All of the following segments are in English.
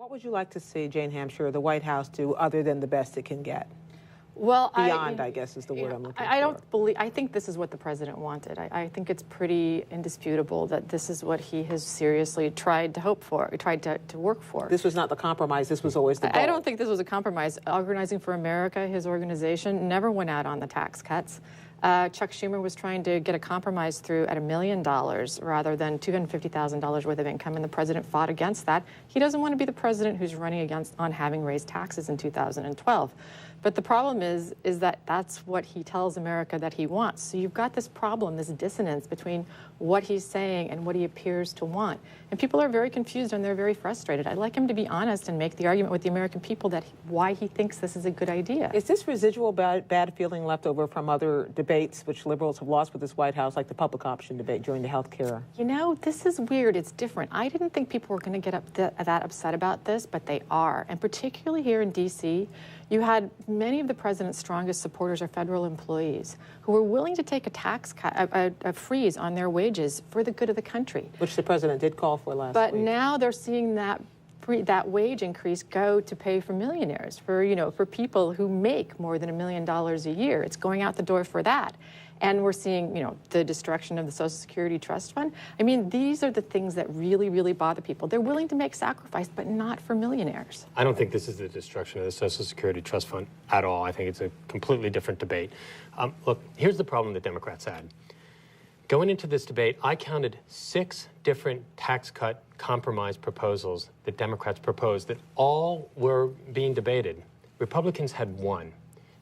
What would you like to see, Jane Hamsher, the White House do other than the best it can get? Well, Beyond, I guess, is the word I'm looking for. I think this is what the president wanted. I think it's pretty indisputable that this is what he has seriously tried to hope for, tried to work for. This was not the compromise. This was always the goal. I don't think this was a compromise. Organizing for America, his organization, never went out on the tax cuts. Chuck Schumer was trying to get a compromise through at $1 million rather than $250,000 worth of income, and the president fought against that. He doesn't want to be the president who's running on having raised taxes in 2012. But the problem is that that's what he tells America that he wants. So you've got this problem, this dissonance between what he's saying and what he appears to want. And people are very confused and they're very frustrated. I'd like him to be honest and make the argument with the American people that why he thinks this is a good idea. Is this residual bad feeling left over from other debates which liberals have lost with this White House, like the public option debate during the health care? You know, this is weird. It's different. I didn't think people were going to get that upset about this, but they are. And particularly here in D.C., you had many of the president's strongest supporters are federal employees who were willing to take a tax cut, a freeze on their wages for the good of the country. Which the president did call for last week. But now they're seeing that wage increase go to pay for millionaires, for people who make more than $1 million a year. It's going out the door for that. And we're seeing, the destruction of the Social Security Trust Fund. I mean, these are the things that really, really bother people. They're willing to make sacrifice, but not for millionaires. I don't think this is the destruction of the Social Security Trust Fund at all. I think it's a completely different debate. Look, here's the problem the Democrats had. Going into this debate, I counted 6 different tax cut compromise proposals that Democrats proposed that all were being debated. Republicans had 1.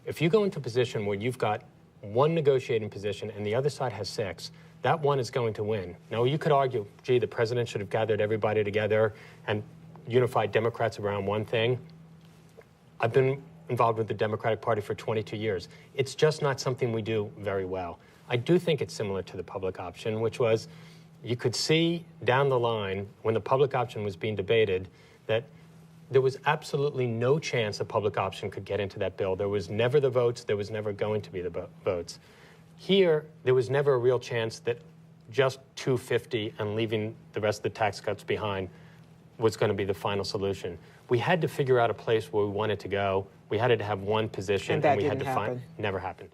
If you go into a position where you've got 1 negotiating position and the other side has 6, that one is going to win. Now, you could argue, gee, the president should have gathered everybody together and unified Democrats around one thing. I've been involved with the Democratic Party for 22 years. It's just not something we do very well. I do think it's similar to the public option, which was you could see down the line when the public option was being debated that there was absolutely no chance a public option could get into that bill. There was never the votes. There was never going to be the votes. Here, there was never a real chance that just $250 and leaving the rest of the tax cuts behind was going to be the final solution. We had to figure out a place where we wanted to go. We had to have one position, and we had to happen. Never happened.